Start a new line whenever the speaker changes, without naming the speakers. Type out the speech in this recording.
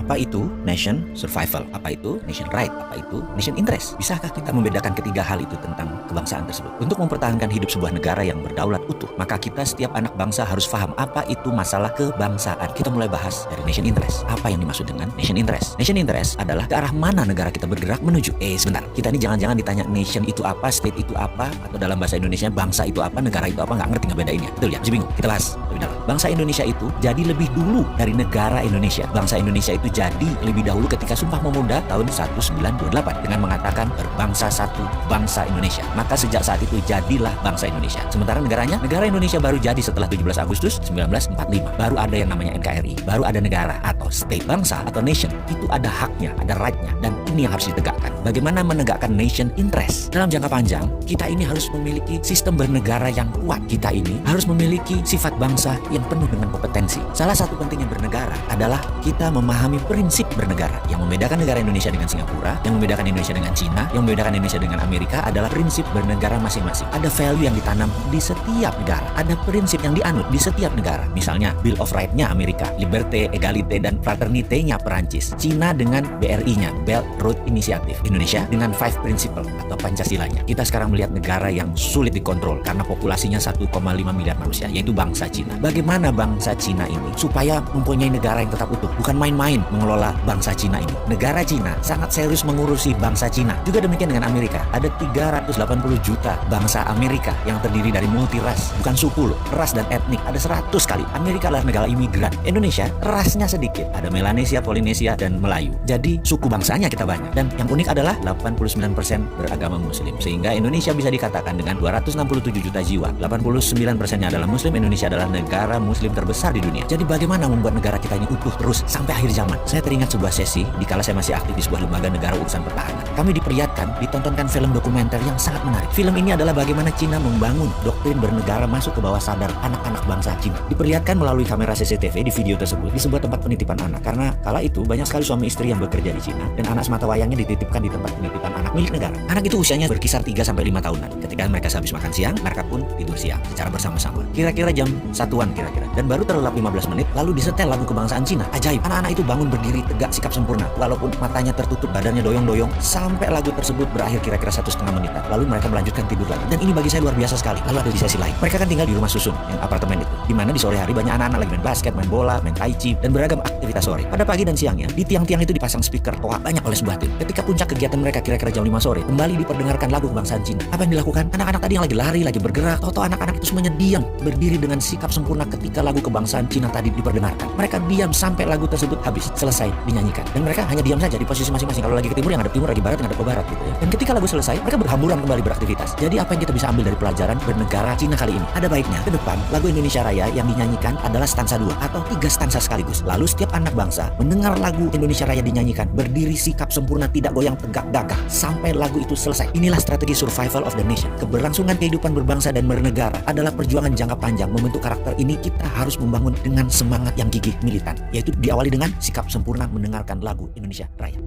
Apa itu nation survival? Apa itu nation right? Apa itu nation interest? Bisakah kita membedakan ketiga hal itu tentang kebangsaan tersebut? Untuk mempertahankan hidup sebuah negara yang berdaulat utuh, maka kita setiap anak bangsa harus paham apa itu masalah kebangsaan. Kita mulai bahas dari nation interest. Apa yang dimaksud dengan nation interest? Nation interest adalah ke arah mana negara kita bergerak menuju. Sebentar, kita ini jangan-jangan ditanya nation itu apa, state itu apa, atau dalam bahasa Indonesia bangsa itu apa, negara itu apa, nggak ngerti ngebedainnya. Betul ya? Masih bingung? Kita bahas lebih dalam. Bangsa Indonesia itu jadi lebih dulu dari negara Indonesia. Bangsa Indonesia itu jadi lebih dahulu ketika Sumpah Pemuda tahun 1928 dengan mengatakan berbangsa satu, bangsa Indonesia. Maka sejak saat itu jadilah bangsa Indonesia. Sementara negaranya, negara Indonesia baru jadi setelah 17 Agustus 1945. Baru ada yang namanya NKRI, baru ada negara atau state. Bangsa atau nation itu ada haknya, ada right-nya, dan ini yang harus ditegakkan. Bagaimana menegakkan nation interest? Dalam jangka panjang, kita ini harus memiliki sistem bernegara yang kuat. Kita ini harus memiliki sifat bangsa yang penuh dengan kompetensi. Salah satu pentingnya bernegara adalah kita memahami prinsip bernegara. Yang membedakan negara Indonesia dengan Singapura, yang membedakan Indonesia dengan Cina, yang membedakan Indonesia dengan Amerika adalah prinsip bernegara masing-masing. Ada value yang ditanam di setiap negara. Ada prinsip yang dianut di setiap negara. Misalnya Bill of Rights-nya Amerika, Liberté, Égalité, dan Fraternité-nya Perancis. Cina dengan BRI-nya, Belt Road Initiative. Indonesia dengan Five Principle atau Pancasilanya. Kita sekarang melihat negara yang sulit dikontrol karena populasinya 1,5 miliar manusia, yaitu bangsa Cina. Bagaimana bangsa Cina ini supaya mempunyai negara yang tetap utuh? Bukan main-main mengelola bangsa Cina ini. Negara Cina sangat serius mengurusi bangsa Cina. Juga demikian dengan Amerika. Ada 380 juta bangsa Amerika yang terdiri dari multiras, bukan suku loh, ras dan etnik. Ada 100 kali. Amerika adalah negara imigran. Indonesia rasnya sedikit. Ada Melanesia, Polinesia, dan Melayu. Jadi suku bangsanya kita banyak. Dan yang unik adalah 89% beragama Muslim. Sehingga Indonesia bisa dikatakan dengan 267 juta jiwa, 89%-nya adalah Muslim. Indonesia adalah negara Muslim terbesar di dunia. Jadi bagaimana membuat negara kita ini utuh terus sampai akhir zaman? Saya teringat sebuah sesi di kala saya masih aktif di sebuah lembaga negara urusan pertahanan. Kami ditontonkan film dokumenter yang sangat menarik. Film ini adalah bagaimana Cina membangun doktrin bernegara masuk ke bawah sadar anak-anak bangsa Cina. Diperlihatkan melalui kamera CCTV di video tersebut di sebuah tempat penitipan anak. Karena kala itu banyak sekali suami istri yang bekerja di Cina dan anak semata wayangnya dititipkan di tempat penitipan anak milik negara. Anak itu usianya berkisar 3-5 tahunan. Ketika mereka habis makan siang, mereka pun tidur siang secara bersama-sama. Kira-kira jam 1-an kira-kira. Dan baru terlelap 15 menit lalu disetel lagu kebangsaan Cina. Ajaib. Anak-anak itu bangun berdiri tegak sikap sempurna. Walaupun matanya tertutup, badannya doyong-doyong sampai lagu tersebut berakhir kira-kira 1,5 menitan. Lalu mereka melanjutkan tidur lagi. Dan ini bagi saya luar biasa sekali. Lalu ada di sesi lain. Mereka kan tinggal di rumah susun, yang apartemen itu. Di mana di sore hari banyak anak-anak lagi main basket, main bola, main tai chi, dan beragam aktivitas sore. Pada pagi dan siangnya, di tiang-tiang itu dipasang speaker toa banyak oleh sebuah tim. Ketika puncak kegiatan mereka kira-kira jam 5 sore, kembali diperdengarkan lagu kebangsaan Cina. Apa yang dilakukan? Anak-anak tadi yang lagi lari, lagi bergerak, atau anak-anak itu semuanya diam, berdiri dengan sikap sempurna ketika lagu kebangsaan Cina tadi diperdengarkan. Mereka diam sampai lagu tersebut habis, selesai dinyanyikan. Dan mereka hanya diam saja di posisi masing-masing. Kalau lagi ke timur, yang ada timur, lagi barat, yang ada ke barat gitu ya. Dan ketika lagu selesai, mereka berhamburan kembali beraktivitas. Jadi apa yang kita bisa ambil dari pelajaran bernegara Cina kali ini? Ada baiknya ke depan lagu Indonesia Raya yang dinyanyikan adalah stansa 2 atau 3 stansa sekaligus. Lalu setiap anak bangsa mendengar lagu Indonesia Raya dinyanyikan, berdiri sikap sempurna, tidak goyang, tegak gagah sampai lagu itu selesai. Inilah strategi survival of the nation. Keberlangsungan kehidupan berbangsa dan bernegara adalah perjuangan jangka panjang. Membentuk karakter ini kita harus membangun dengan semangat yang gigih militan, yaitu diawali dengan sikap sempurna mendengarkan lagu Indonesia Raya.